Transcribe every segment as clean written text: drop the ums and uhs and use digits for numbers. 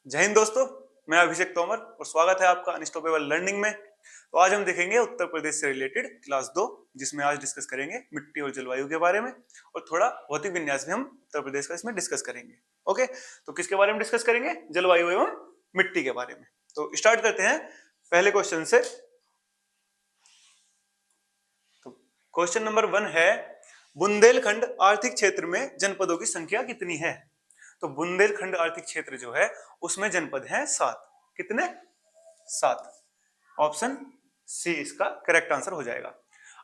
जय हिंद दोस्तों, मैं अभिषेक तोमर और स्वागत है आपका अनस्टॉपेबल लर्निंग में। तो आज हम देखेंगे उत्तर प्रदेश से रिलेटेड क्लास 2, जिसमें आज डिस्कस करेंगे मिट्टी और जलवायु के बारे में और थोड़ा भौतिक विन्यास भी हम उत्तर प्रदेश का इसमें डिस्कस करेंगे। ओके, तो किसके बारे में डिस्कस करेंगे? जलवायु एवं मिट्टी के बारे में। तो स्टार्ट करते हैं पहले क्वेश्चन से। तो क्वेश्चन नंबर 1 है, बुंदेलखंड आर्थिक क्षेत्र में जनपदों की संख्या कितनी है? तो बुंदेलखंड आर्थिक क्षेत्र जो है उसमें जनपद हैं 7। कितने? 7। ऑप्शन सी इसका करेक्ट आंसर हो जाएगा।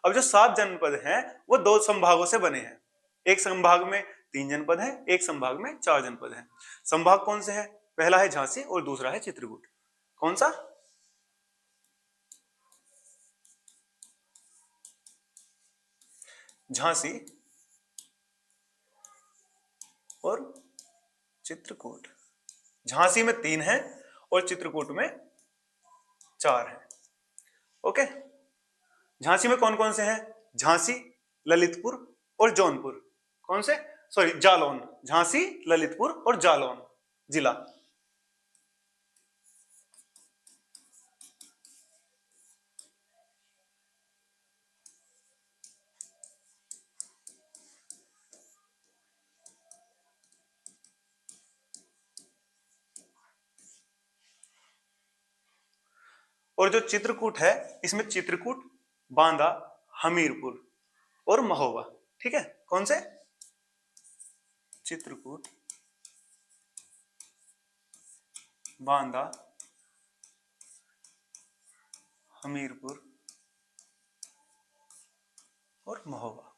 अब जो 7 जनपद हैं वो 2 संभागों से बने हैं। एक संभाग में 3 जनपद हैं, एक संभाग में 4 जनपद हैं। संभाग कौन से हैं? पहला है झांसी और दूसरा है चित्रकूट। कौन सा? झांसी और चित्रकूट। झांसी में 3 हैं और चित्रकूट में 4 हैं। ओके, झांसी में कौन कौन से हैं? झांसी, ललितपुर और जौनपुर। कौन से? सॉरी, जालौन। झांसी, ललितपुर और जालौन जिला। और जो चित्रकूट है इसमें चित्रकूट, बांदा, हमीरपुर और महोबा। ठीक है, कौन से? चित्रकूट, बांदा, हमीरपुर और महोबा।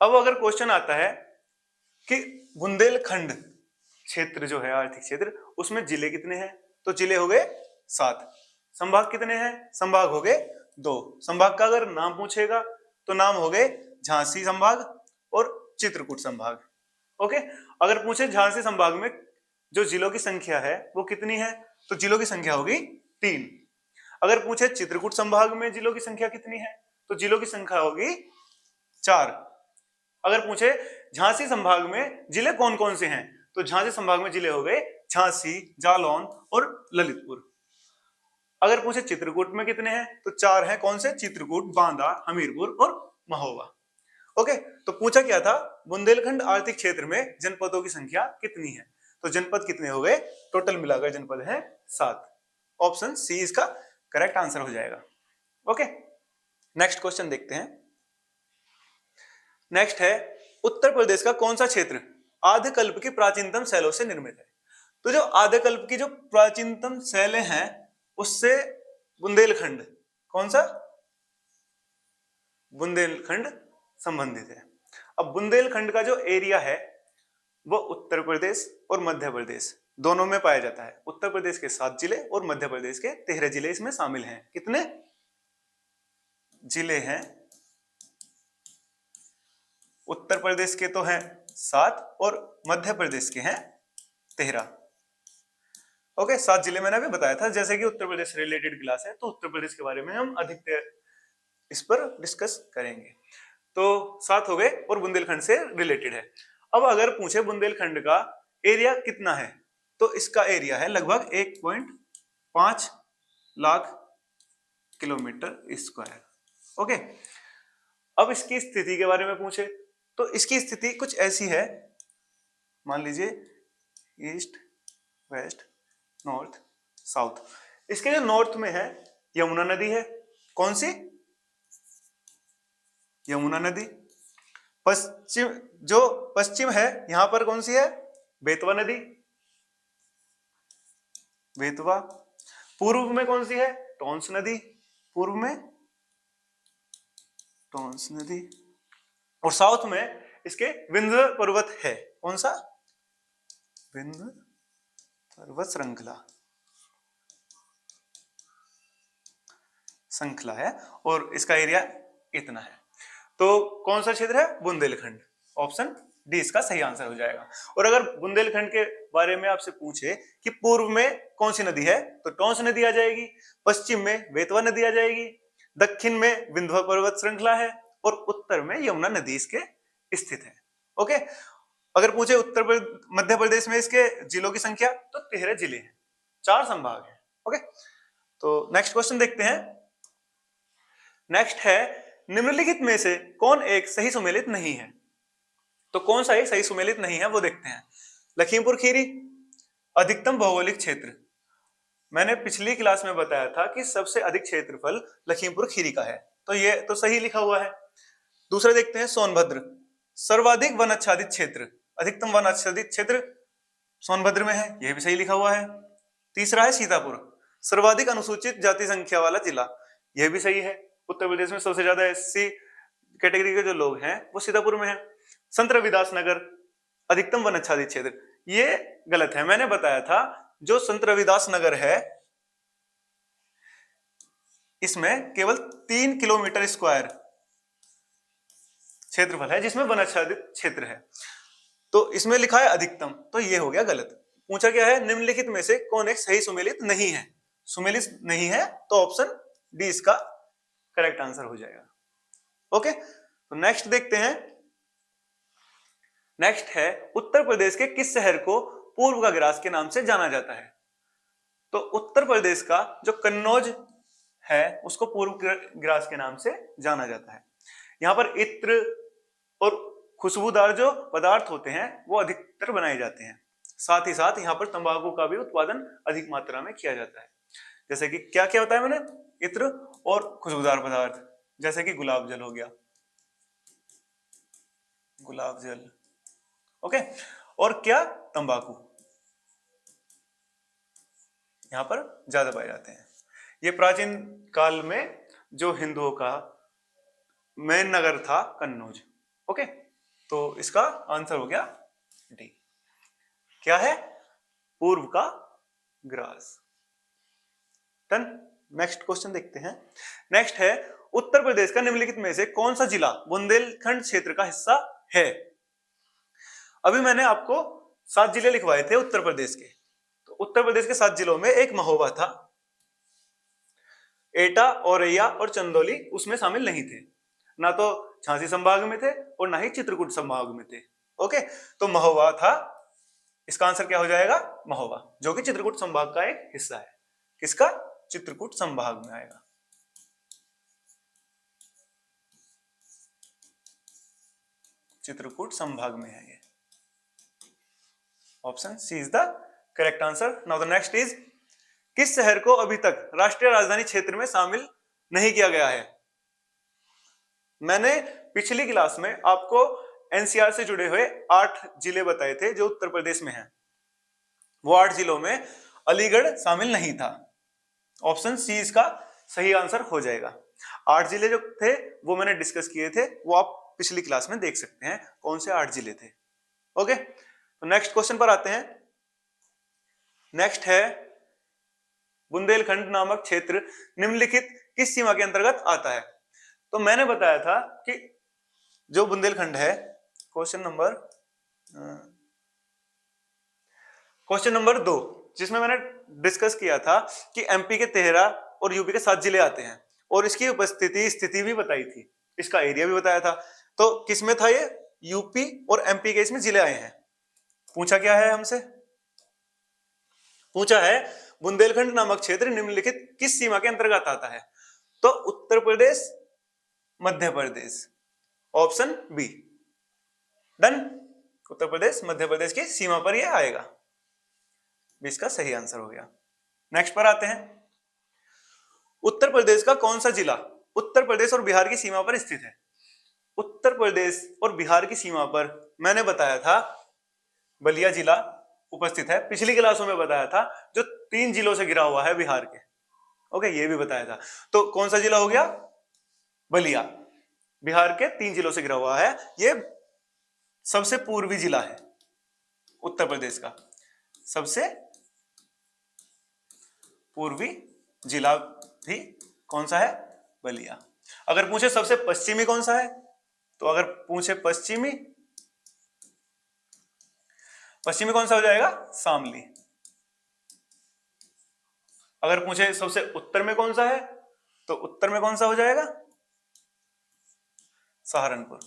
अब अगर क्वेश्चन आता है कि बुंदेलखंड क्षेत्र जो है आर्थिक क्षेत्र, उसमें जिले कितने हैं? तो जिले हो गए 7। संभाग कितने हैं? संभाग हो गए 2। संभाग का अगर नाम पूछेगा तो नाम हो गए झांसी संभाग और चित्रकूट संभाग। ओके, अगर पूछे झांसी संभाग में जो जिलों की संख्या है वो कितनी है, तो जिलों की संख्या होगी 3। अगर पूछे चित्रकूट संभाग में जिलों की संख्या कितनी है, तो जिलों की संख्या होगी 4। अगर पूछे झांसी संभाग में जिले कौन कौन से हैं, तो झांसी संभाग में जिले हो गए झांसी, जालौन और ललितपुर। अगर पूछे चित्रकूट में कितने हैं, तो 4 हैं। कौन से? चित्रकूट, बांदा, हमीरपुर और महोबा। ओके, तो पूछा क्या था? बुंदेलखंड आर्थिक क्षेत्र में जनपदों की संख्या कितनी है? तो जनपद कितने हो गए? टोटल मिलाकर जनपद है 7। ऑप्शन सी इसका करेक्ट आंसर हो जाएगा। ओके, नेक्स्ट क्वेश्चन देखते हैं। नेक्स्ट है, उत्तर प्रदेश का कौन सा क्षेत्र आद्यकल्प की प्राचीनतम शैलों से निर्मित है? तो जो आद्यकल्प की जो प्राचीनतम शैलें हैं उससे बुंदेलखंड, कौन सा? बुंदेलखंड संबंधित है। अब बुंदेलखंड का जो एरिया है वो उत्तर प्रदेश और मध्य प्रदेश दोनों में पाया जाता है। उत्तर प्रदेश के 7 जिले और मध्य प्रदेश के 13 जिले इसमें शामिल हैं। कितने जिले हैं? उत्तर प्रदेश के तो हैं 7 और मध्य प्रदेश के हैं 13। ओके, 7 जिले मैंने अभी बताया था। जैसे कि उत्तर प्रदेश से रिलेटेड क्लास है तो उत्तर प्रदेश के बारे में हम अधिकतर इस पर डिस्कस करेंगे। तो 7 हो गए और बुंदेलखंड से रिलेटेड है। अब अगर पूछे बुंदेलखंड का एरिया कितना है, तो इसका एरिया है लगभग 1.5 लाख किलोमीटर स्क्वायर। ओके, अब इसकी स्थिति के बारे में पूछे तो इसकी स्थिति कुछ ऐसी है। मान लीजिए ईस्ट, वेस्ट, नॉर्थ, साउथ। इसके जो नॉर्थ में है यमुना नदी है। कौन सी? यमुना नदी। पश्चिम, जो पश्चिम है यहां पर कौन सी है? बेतवा नदी, बेतवा। पूर्व में कौन सी है? टोंस नदी, पूर्व में टोंस नदी। और साउथ में इसके विंध्य पर्वत है। कौन सा? विंध्य पर्वत श्रृंखला है और इसका एरिया इतना है। तो कौन सा क्षेत्र है? बुंदेलखंड। ऑप्शन डी इसका सही आंसर हो जाएगा। और अगर बुंदेलखंड के बारे में आपसे पूछे कि पूर्व में कौन सी नदी है, तो टोंस नदी आ जाएगी। पश्चिम में बेतवा नदी आ जाएगी। दक्षिण में विंध्य पर्वत श्रृंखला है और उत्तर में यमुना नदी इसके स्थित है। ओके, अगर पूछे मध्य प्रदेश में इसके जिलों की संख्या, तो 13 जिले हैं, 4 संभाग हैं। ओके, तो नेक्स्ट क्वेश्चन देखते हैं। नेक्स्ट है, निम्नलिखित में से कौन एक सही सुमेलित नहीं है? तो कौन सा एक सही सुमेलित नहीं है वो देखते हैं। लखीमपुर खीरी, अधिकतम भौगोलिक क्षेत्र, मैंने पिछली क्लास में बताया था कि सबसे अधिक क्षेत्रफल लखीमपुर खीरी का है, तो ये तो सही लिखा हुआ है। दूसरा देखते हैं, सोनभद्र, सर्वाधिक वन आच्छादित क्षेत्र, अधिकतम वन आच्छादित क्षेत्र सोनभद्र में है, यह भी सही लिखा हुआ है। तीसरा है सीतापुर, सर्वाधिक अनुसूचित जाति संख्या वाला जिला, यह भी सही है। उत्तर प्रदेश में सबसे ज्यादा एससी कैटेगरी के जो लोग हैं वो सीतापुर में है। संत रविदास नगर, अधिकतम वन आच्छादित क्षेत्र, ये गलत है। मैंने बताया था जो संत रविदास नगर है इसमें केवल 3 किलोमीटर स्क्वायर क्षेत्रफल है जिसमें वन आच्छादित क्षेत्र है, तो इसमें लिखा है अधिकतम, तो ये हो गया गलत। पूछा क्या है, निम्नलिखित में से कौन एक सही सुमेलित नहीं है? सुमेलित नहीं है तो ऑप्शन डी इसका करेक्ट आंसर हो जाएगा। ओके, तो नेक्स्ट देखते हैं। नेक्स्ट है, उत्तर प्रदेश के किस शहर को पूर्व का ग्रास के नाम से जाना जाता है? तो उत्तर प्रदेश का जो कन्नौज है उसको पूर्व ग्रास के नाम से जाना जाता है। यहां पर इत्र और खुशबूदार जो पदार्थ होते हैं वो अधिकतर बनाए जाते हैं, साथ ही साथ यहाँ पर तंबाकू का भी उत्पादन अधिक मात्रा में किया जाता है। जैसे कि क्या क्या होता है, मैंने इत्र और खुशबूदार पदार्थ, जैसे कि गुलाब जल हो गया, गुलाब जल, ओके, और क्या, तंबाकू, यहां पर ज्यादा पाए जाते हैं। ये प्राचीन काल में जो हिंदुओं का मेन नगर था कन्नौज। ओके, तो इसका आंसर हो गया डी, क्या है, पूर्व का ग्रास। डन। नेक्स्ट क्वेश्चन देखते हैं। नेक्स्ट है, उत्तर प्रदेश का निम्नलिखित में से कौन सा जिला बुंदेलखंड क्षेत्र का हिस्सा है? अभी मैंने आपको 7 जिले लिखवाए थे उत्तर प्रदेश के, तो उत्तर प्रदेश के 7 जिलों में एक महोबा था, एटा, औरैया और चंदौली उसमें शामिल नहीं थे, ना तो झांसी संभाग में थे और ना ही चित्रकूट संभाग में थे। ओके, तो महोबा था, इसका आंसर क्या हो जाएगा, महोबा, जो कि चित्रकूट संभाग का एक हिस्सा है। किसका? चित्रकूट संभाग में आएगा। चित्रकूट संभाग में है ये, option C is the correct answer. Now the next is, किस शहर को अभी तक राष्ट्रीय राजधानी क्षेत्र में शामिल नहीं किया गया है? मैंने पिछली क्लास में आपको एनसीआर से जुड़े हुए 8 जिले बताए थे जो उत्तर प्रदेश में हैं। वो 8 जिलों में अलीगढ़ शामिल नहीं था, ऑप्शन सी इसका सही आंसर हो जाएगा। 8 जिले जो थे वो मैंने डिस्कस किए थे, वो आप पिछली क्लास में देख सकते हैं कौन से 8 जिले थे। ओके, तो नेक्स्ट क्वेश्चन पर आते हैं। नेक्स्ट है, बुंदेलखंड नामक क्षेत्र निम्नलिखित किस सीमा के अंतर्गत आता है? तो मैंने बताया था कि जो बुंदेलखंड है, क्वेश्चन नंबर 2, जिसमें मैंने डिस्कस किया था कि एमपी के 13 और यूपी के 7 जिले आते हैं और इसकी उपस्थिति स्थिति भी बताई थी, इसका एरिया भी बताया था। तो किसमें था ये? यूपी और एमपी के इसमें जिले आए हैं। पूछा क्या है हमसे? पूछा है बुंदेलखंड नामक क्षेत्र निम्नलिखित किस सीमा के अंतर्गत आता है? तो Uttar Pradesh, Madhya Pradesh, option B. Done. Uttar Pradesh Madhya Pradesh की सीमा पर यह आएगा, इसका सही आंसर हो गया। नेक्स्ट पर आते हैं। उत्तर प्रदेश का कौन सा जिला उत्तर प्रदेश और बिहार की सीमा पर स्थित है? उत्तर प्रदेश और बिहार की सीमा पर मैंने बताया था बलिया जिला उपस्थित है, पिछली क्लासों में बताया था, जो 3 जिलों से घिरा हुआ है बिहार के। ओके, ये भी बताया था। तो कौन सा जिला हो गया? बलिया, बिहार के 3 जिलों से घिरा हुआ है। ये सबसे पूर्वी जिला है उत्तर प्रदेश का, सबसे पूर्वी जिला भी कौन सा है? बलिया। अगर पूछे सबसे पश्चिमी कौन सा है, तो अगर पूछे पश्चिमी कौन सा हो जाएगा? शामली। अगर पूछे सबसे उत्तर में कौन सा है, तो उत्तर में कौन सा हो जाएगा? सहारनपुर।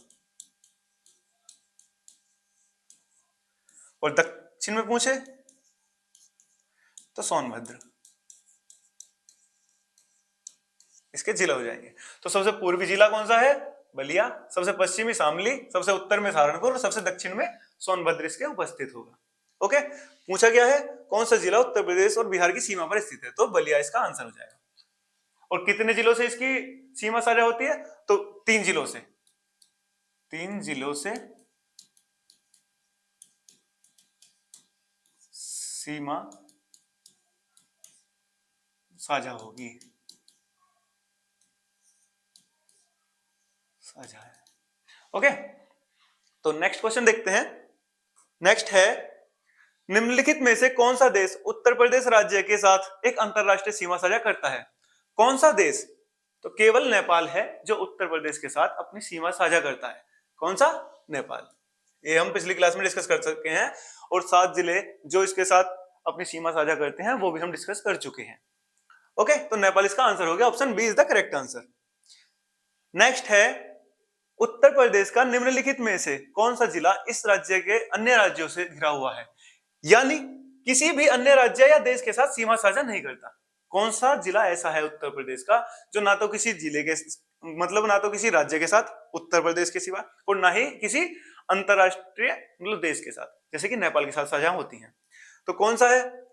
और दक्षिण में पूछे तो सोनभद्र, इसके जिला हो जाएंगे। तो सबसे पूर्वी जिला कौन सा है? बलिया, सबसे पश्चिमी शामली, सबसे उत्तर में सहारनपुर और सबसे दक्षिण में सोनभद्र इसके उपस्थित होगा। ओके, पूछा गया है कौन सा जिला उत्तर प्रदेश और बिहार की सीमा पर स्थित है, तो बलिया इसका आंसर हो जाएगा। और कितने जिलों से इसकी सीमा साझा होती है? तो 3 जिलों से, 3 जिलों से सीमा साझा होगी, साझा है। ओके, तो नेक्स्ट क्वेश्चन देखते हैं। नेक्स्ट है, निम्नलिखित में से कौन सा देश उत्तर प्रदेश राज्य के साथ एक अंतरराष्ट्रीय सीमा साझा करता है? कौन सा देश? तो केवल नेपाल है जो उत्तर प्रदेश के साथ अपनी सीमा साझा करता है। कौन सा? नेपाल। ये हम पिछली क्लास में डिस्कस कर चुके हैं, और 7 जिले जो इसके साथ अपनी सीमा साझा करते हैं वो भी हम डिस्कस कर चुके हैं। ओके, तो नेपाल इसका आंसर हो गया, option B is the correct answer. Next है, उत्तर प्रदेश का निम्नलिखित में से कौन सा जिला इस राज्य के अन्य राज्यों से घिरा हुआ है, यानी किसी भी अन्य राज्य या देश के साथ सीमा साझा नहीं करता? कौन सा जिला ऐसा है उत्तर प्रदेश का जो ना तो किसी जिले के, मतलब ना तो किसी राज्य के साथ उत्तर प्रदेश के सिवा, और ना ही किसी अंतरराष्ट्रीय मतलब देश के साथ, जैसे कि नेपाल के साथ साझा होती हैं? तो कौन सा है?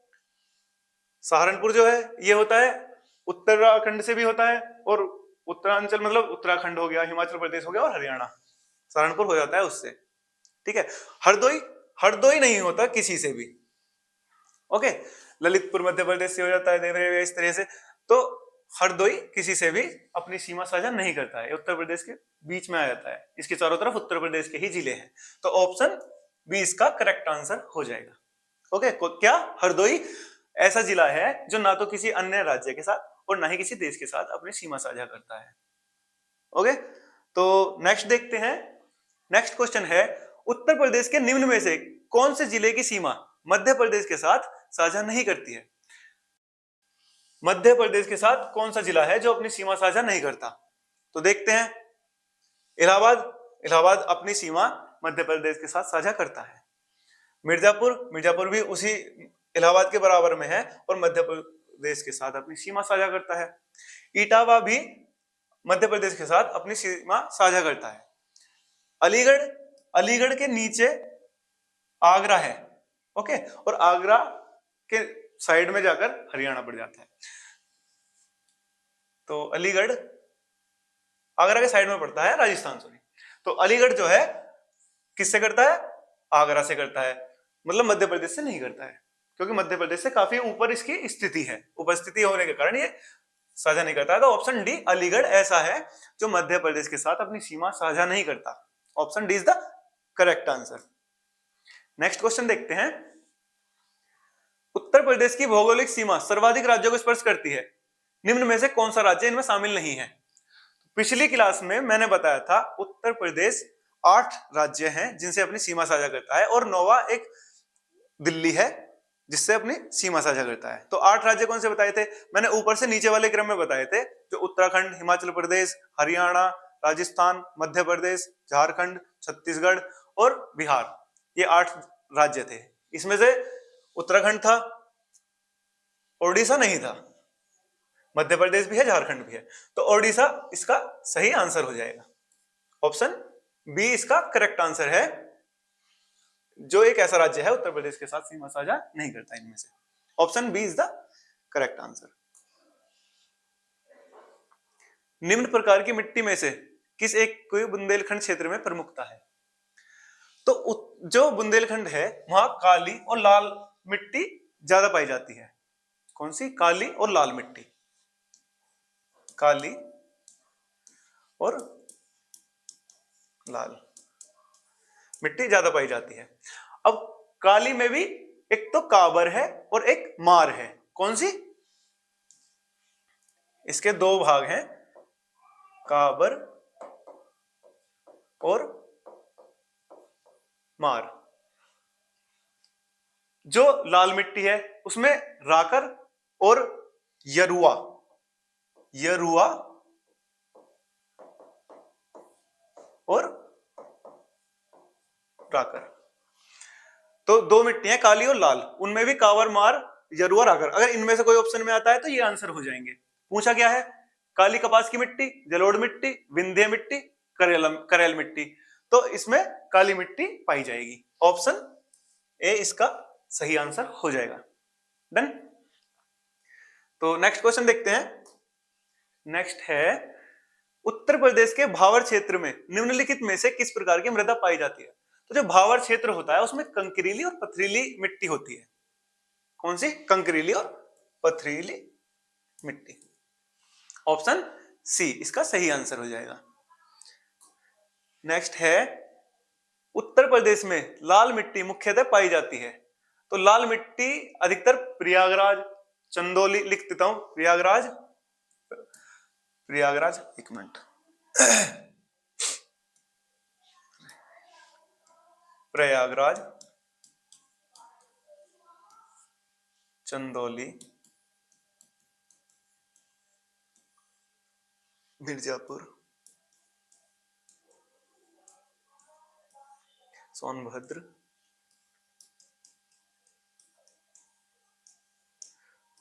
सहारनपुर जो है ये होता है उत्तराखंड से भी होता है, और उत्तरांचल मतलब उत्तराखंड हो गया, हिमाचल प्रदेश हो गया और हरियाणा, सहारनपुर हो जाता है उससे। ठीक है, हरदोई, हरदोई नहीं होता किसी से भी। ओके, ललितपुर मध्य प्रदेश से हो जाता है इस तरह से। तो हरदोई किसी से भी अपनी सीमा साझा नहीं करता है, उत्तर प्रदेश के बीच में आ जाता है, इसके चारों तरफ उत्तर प्रदेश के ही जिले हैं। तो ऑप्शन बी इसका करेक्ट आंसर हो जाएगा। ओके, क्या हरदोई ऐसा जिला है जो ना तो किसी अन्य राज्य के साथ और ना ही किसी देश के साथ अपनी सीमा साझा करता है। ओके, तो नेक्स्ट देखते हैं। नेक्स्ट क्वेश्चन है, उत्तर प्रदेश के निम्न में से कौन से जिले की सीमा मध्य प्रदेश के साथ साझा नहीं करती है? मध्य प्रदेश के साथ कौन सा जिला है जो अपनी सीमा साझा नहीं करता? तो देखते हैं, इलाहाबाद, इलाहाबाद अपनी सीमा मध्य प्रदेश के साथ साझा करता है। मिर्जापुर, मिर्जापुर भी उसी इलाहाबाद के बराबर में है और मध्य प्रदेश के साथ अपनी सीमा साझा करता है। इटावा भी मध्य प्रदेश के साथ अपनी सीमा साझा करता है। अलीगढ़, अलीगढ़ के नीचे आगरा है। ओके, और आगरा के साइड में जाकर हरियाणा पड़ जाता है। तो अलीगढ़ आगरा के साइड में पड़ता है, राजस्थान सॉरी। तो अलीगढ़ जो है किससे करता है? आगरा से करता है, मतलब मध्य प्रदेश से नहीं करता है, क्योंकि मध्य प्रदेश से काफी ऊपर इसकी स्थिति है, उपस्थिति होने के कारण ये साझा नहीं करता है। तो ऑप्शन डी अलीगढ़ ऐसा है जो मध्य प्रदेश के साथ अपनी सीमा साझा नहीं करता। Option D is the correct answer. Next question देखते हैं, उत्तर प्रदेश की भौगोलिक सीमा सर्वाधिक राज्यों को स्पर्श करती है, निम्न में से कौन सा राज्य इनमें शामिल नहीं है? पिछली क्लास में मैंने बताया था उत्तर प्रदेश 8 राज्य हैं जिनसे अपनी सीमा साझा करता है, और 9वां एक दिल्ली है जिससे अपनी सीमा साझा करता है। तो 8 राज्य कौन से बताए थे? मैंने ऊपर से नीचे वाले क्रम में बताए थे, जो उत्तराखंड, हिमाचल प्रदेश, हरियाणा, राजस्थान, मध्य प्रदेश, झारखंड, छत्तीसगढ़ और बिहार, ये 8 राज्य थे। इसमें से उत्तराखंड था, ओडिशा नहीं था, मध्य प्रदेश भी है, झारखंड भी है, तो ओडिशा इसका सही आंसर हो जाएगा। ऑप्शन बी इसका करेक्ट आंसर है, जो एक ऐसा राज्य है उत्तर प्रदेश के साथ सीमा साझा नहीं करता इनमें से। Option B is the correct answer. निम्न प्रकार की मिट्टी में से किस एक को बुंदेलखंड क्षेत्र में प्रमुखता है? तो जो बुंदेलखंड है वहां काली और लाल मिट्टी ज्यादा पाई जाती है। कौन सी? काली और लाल मिट्टी, काली और लाल मिट्टी ज्यादा पाई जाती है। अब काली में भी एक तो काबर है और एक मार है। कौन सी? इसके 2 भाग हैं, काबर और मार। जो लाल मिट्टी है उसमें राकर और यरुआ, यरुआ और राकर। तो दो मिट्टियां काली और लाल, उनमें भी कावर, मार, जरूर, आगर, अगर इनमें से कोई ऑप्शन में आता है तो ये आंसर हो जाएंगे। पूछा क्या है, काली कपास की मिट्टी, जलोढ़ मिट्टी, विंध्य मिट्टी, करेल मिट्टी, तो इसमें काली मिट्टी पाई जाएगी। ऑप्शन ए इसका सही आंसर हो जाएगा। डन। तो नेक्स्ट क्वेश्चन देखते हैं। नेक्स्ट है, उत्तर प्रदेश के भावर क्षेत्र में निम्नलिखित में से किस प्रकार की मृदा पाई जाती है? तो जो भावर क्षेत्र होता है उसमें कंकरीली और पथरीली मिट्टी होती है। कौन सी? कंकरीली और पथरीली मिट्टी। ऑप्शन सी इसका सही आंसर हो जाएगा। नेक्स्ट है, उत्तर प्रदेश में लाल मिट्टी मुख्यतः पाई जाती है। तो लाल मिट्टी अधिकतर प्रयागराज, चंदौली, लिख देता हूं, प्रयागराज, एक मिनट, प्रयागराज, चंदौली, मिर्जापुर, सोनभद्र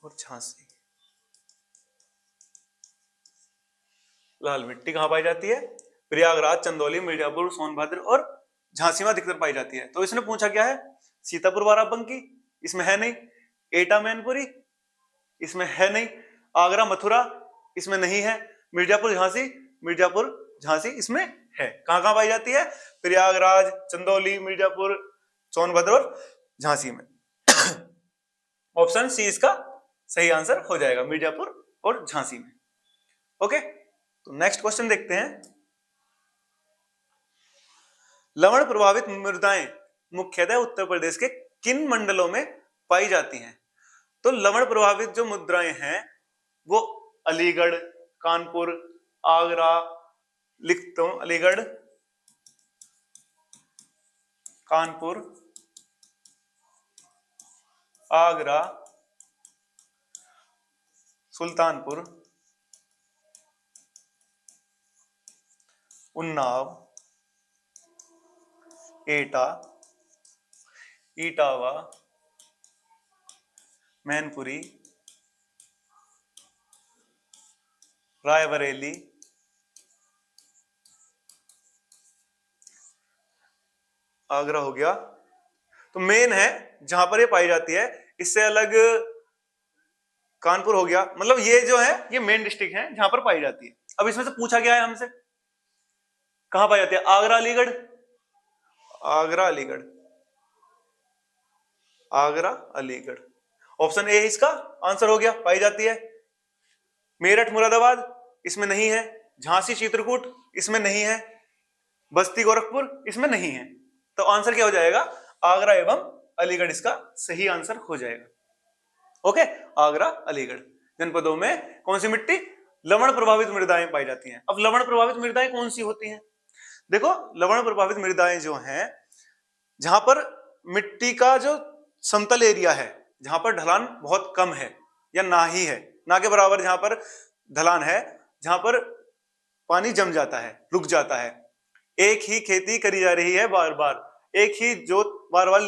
और झांसी। लाल मिट्टी कहां पाई जाती है? प्रयागराज, चंदौली, मिर्जापुर, सोनभद्र और झांसी में अधिकतर पाई जाती है। तो इसने पूछा क्या है, सीतापुर, बाराबंकी, इसमें है नहीं, एटा, मैनपुरी, इसमें है नहीं, आगरा, मथुरा, इसमें नहीं है, मिर्जापुर, झांसी, इसमें है। कहां कहां पाई जाती है? प्रयागराज, चंदौली, मिर्जापुर, सोनभद्र और झांसी में। ऑप्शन सी इसका सही आंसर हो जाएगा, मिर्जापुर और झांसी में। ओके, तो नेक्स्ट क्वेश्चन देखते हैं। लवण प्रभावित मृदाएं मुख्यतः उत्तर प्रदेश के किन मंडलों में पाई जाती हैं? तो लवण प्रभावित जो मुद्राएं हैं वो अलीगढ़, कानपुर, आगरा, लिखता हूं, अलीगढ़, कानपुर, आगरा, सुल्तानपुर, उन्नाव, एटा, इटावा, मैनपुरी, रायबरेली, आगरा हो गया। तो मेन है जहां पर ये पाई जाती है, इससे अलग कानपुर हो गया, मतलब ये जो है ये मेन डिस्ट्रिक्ट है जहां पर पाई जाती है। अब इसमें से पूछा गया है हमसे कहां पाई जाती है? आगरा, अलीगढ़, आगरा, अलीगढ़, आगरा, अलीगढ़। ऑप्शन ए इसका आंसर हो गया, पाई जाती है। मेरठ, मुरादाबाद, इसमें नहीं है। झांसी, चित्रकूट, इसमें नहीं है। बस्ती, गोरखपुर, इसमें नहीं है। तो आंसर क्या हो जाएगा? आगरा एवं अलीगढ़ इसका सही आंसर हो जाएगा। ओके, आगरा, अलीगढ़ जनपदों में कौन सी मिट्टी? लवण प्रभावित मृदाएं पाई जाती हैं। अब लवण प्रभावित मृदाएं कौन सी होती हैं? देखो, लवण प्रभावित मृदाएं जो हैं, जहां पर मिट्टी का जो समतल एरिया है, जहां पर ढलान बहुत कम है या ना ही है, ना के बराबर जहां पर ढलान है, जहां पर पानी जम जाता है, रुक जाता है, एक ही खेती करी जा रही है, बार बार एक ही जोत बार बार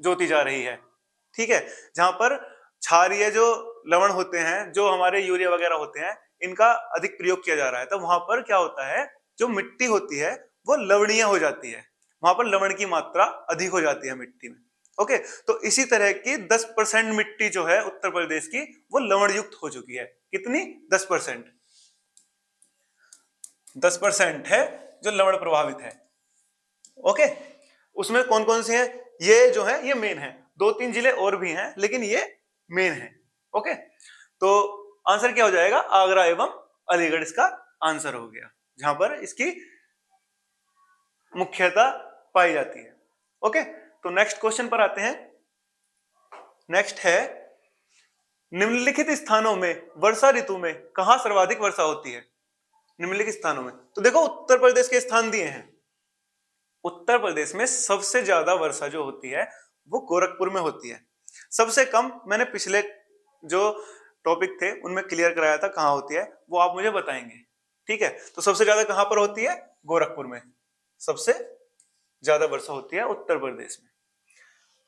जोती जा रही है, ठीक है, जहां पर क्षारीय जो लवण होते हैं, जो हमारे यूरिया वगैरह होते हैं, इनका अधिक प्रयोग किया जा रहा है, तो वहां पर क्या होता है, जो मिट्टी होती है वो लवणीय हो जाती है, वहां पर लवण की मात्रा अधिक हो जाती है मिट्टी में। ओके, तो इसी तरह की 10% मिट्टी जो है उत्तर प्रदेश की वो लवण युक्त हो चुकी है। कितनी? 10%। 10% है जो लवण प्रभावित है। ओके, उसमें कौन कौन से हैं? ये जो है ये मेन है, 2-3 जिले और भी हैं लेकिन ये मेन है। ओके, तो आंसर क्या हो जाएगा? आगरा एवं अलीगढ़ इसका आंसर हो गया, जहां पर इसकी मुख्यता पाई जाती है। ओके, तो नेक्स्ट क्वेश्चन पर आते हैं। नेक्स्ट है, निम्नलिखित स्थानों में वर्षा ऋतु में कहां सर्वाधिक वर्षा होती है? निम्नलिखित स्थानों में, तो देखो उत्तर प्रदेश के स्थान दिए हैं। उत्तर प्रदेश में सबसे ज्यादा वर्षा जो होती है वो गोरखपुर में होती है। सबसे कम मैंने पिछले जो टॉपिक थे उनमें क्लियर कराया था कहां होती है, वो आप मुझे बताएंगे, ठीक है। तो सबसे ज्यादा कहां पर होती है? गोरखपुर में सबसे ज्यादा वर्षा होती है उत्तर प्रदेश में।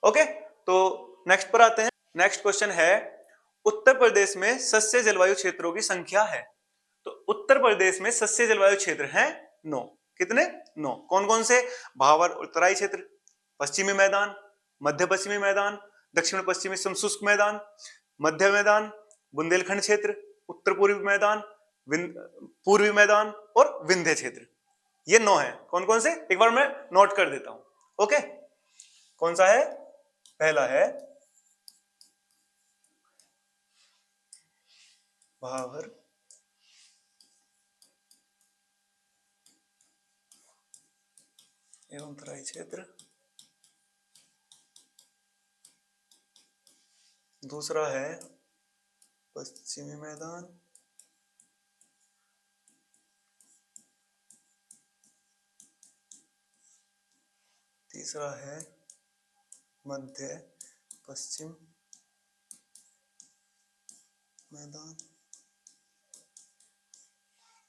ओके, तो नेक्स्ट पर आते हैं। नेक्स्ट क्वेश्चन है, उत्तर प्रदेश में सस्य जलवायु क्षेत्रों की संख्या है। तो उत्तर प्रदेश में सस्य जलवायु क्षेत्र हैं 9। कितने? 9। कौन कौन से? भावर उत्तराई क्षेत्र, पश्चिमी मैदान, मध्य पश्चिमी मैदान, दक्षिण पश्चिमी समशुष्क मैदान, मध्य मैदान, बुंदेलखंड क्षेत्र, उत्तर पूर्वी मैदान, पूर्वी मैदान और विंध्य क्षेत्र। ये 9 है। कौन कौन से? एक बार मैं नोट कर देता हूं। ओके, कौन सा है? पहला है भावर एवं तराई क्षेत्र, दूसरा है पश्चिमी मैदान, तीसरा है मध्य पश्चिम मैदान,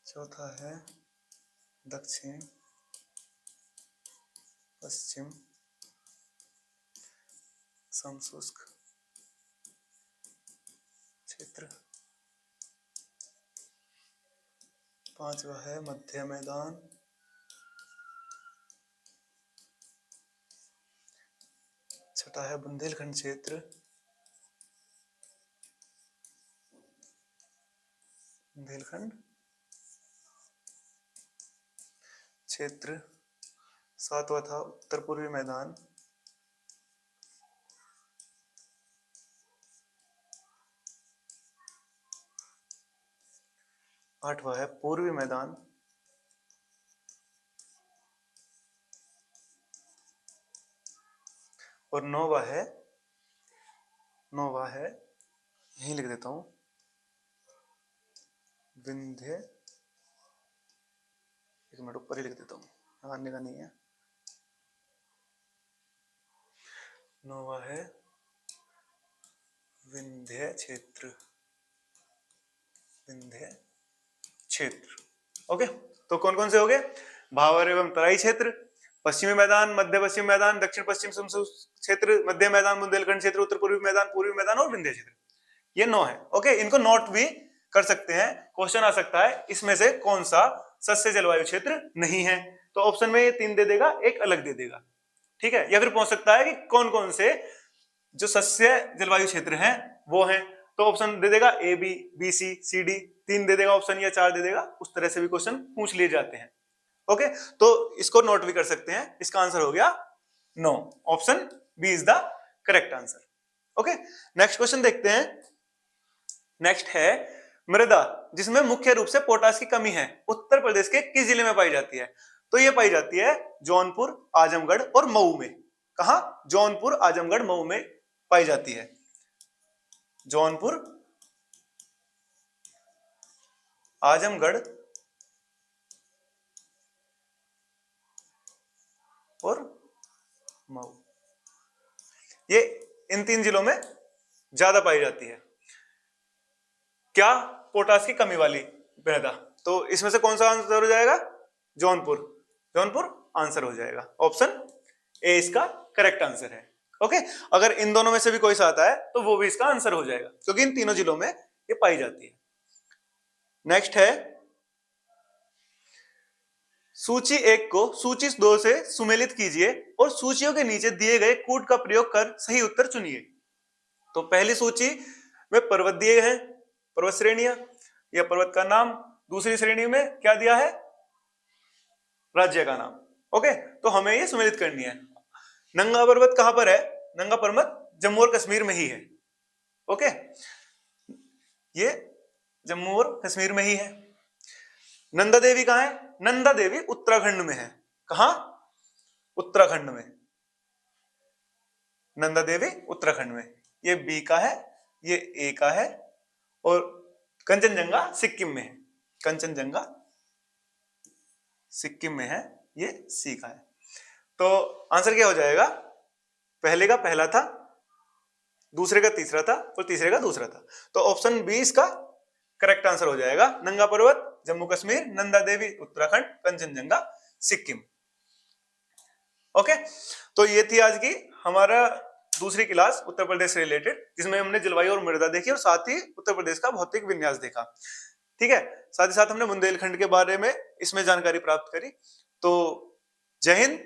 चौथा है दक्षिण पश्चिम समशुष्क क्षेत्र, पांचवा है मध्य मैदान, छठा है बुंदेलखंड क्षेत्र, बुंदेलखंड क्षेत्र, सातवां था उत्तर पूर्वी मैदान, आठवां है पूर्वी मैदान, और नौवां है यहीं लिख देता हूं, विंध्य। एक मिनट ऊपर ही लिख देता हूं, आने का नहीं है। नौवां है विंध्य क्षेत्र, विंध्य क्षेत्र। ओके, तो कौन कौन से हो गए? भावर एवं तराई क्षेत्र, पश्चिमी मैदान, मध्य पश्चिम मैदान, दक्षिण पश्चिम समशुष्क क्षेत्र, मध्य मैदान, बुंदेलखंड क्षेत्र, उत्तर पूर्वी मैदान, पूर्वी मैदान और विंध्य क्षेत्र। ये 9 है। ओके, इनको नोट भी कर सकते हैं। क्वेश्चन आ सकता है इसमें से कौन सा सस्य जलवायु क्षेत्र नहीं है, तो ऑप्शन में ये 3 दे देगा, एक अलग दे देगा। ठीक है, या फिर पूछ सकता है कि कौन कौन से जो सस्य जलवायु क्षेत्र हैं वो हैं, तो ऑप्शन दे देगा A B, B C, C D, 3 दे देगा ऑप्शन या 4 दे देगा। उस तरह से भी क्वेश्चन पूछ लिए जाते हैं। ओके, तो इसको नोट भी कर सकते हैं। इसका आंसर हो गया 9, option B is the correct answer. Okay, next question देखते हैं। नेक्स्ट है, मृदा जिसमें मुख्य रूप से पोटाश की कमी है उत्तर प्रदेश के किस जिले में पाई जाती है? तो ये पाई जाती है जौनपुर, आजमगढ़ और मऊ में। कहा? जौनपुर, आजमगढ़, मऊ में पाई जाती है। जौनपुर, आजमगढ़ और मऊ, ये इन 3 जिलों में ज्यादा पाई जाती है। क्या? पोटाश की कमी वाली मृदा। तो इसमें से कौन सा आंसर हो जाएगा? जौनपुर। जौनपुर आंसर हो जाएगा, ऑप्शन ए इसका करेक्ट आंसर है। ओके, अगर इन दोनों में से भी कोई सा आता है तो वो भी इसका आंसर हो जाएगा, क्योंकि इन तीनों जिलों में ये पाई जाती है। नेक्स्ट है, सूची 1 को सूची 2 से सुमेलित कीजिए और सूचियों के नीचे दिए गए कूट का प्रयोग कर सही उत्तर चुनिए। तो पहली सूची में पर्वत दिए हैं, पर्वत श्रेणियां या पर्वत का नाम। दूसरी श्रेणी में क्या दिया है? राज्य का नाम। ओके, तो हमें ये सुमेलित करनी है। नंगा पर्वत कहां पर है? नंगा पर्वत जम्मू और कश्मीर में ही है। ओके, ये जम्मू और कश्मीर में ही है। नंदा देवी कहां है? नंदा देवी उत्तराखंड में है। कहां? उत्तराखंड में। नंदा देवी उत्तराखंड में। ये बी का है, ये ए का है, और कंचनजंगा सिक्किम में है। कंचनजंगा सिक्किम में है, ये सी का है। तो आंसर क्या हो जाएगा? पहले का पहला था, दूसरे का तीसरा था और तीसरे का दूसरा था। तो ऑप्शन बी इसका करेक्ट आंसर हो जाएगा। नंगा पर्वत जम्मू कश्मीर, नंदा देवी उत्तराखंड, कंचनजंगा सिक्किम। ओके, तो ये थी आज की हमारा दूसरी क्लास उत्तर प्रदेश से रिलेटेड, जिसमें हमने जलवायु और मृदा देखी और साथ ही उत्तर प्रदेश का भौतिक विन्यास देखा। ठीक है, साथ ही साथ हमने बुंदेलखंड के बारे में इसमें जानकारी प्राप्त करी। तो जय हिंद,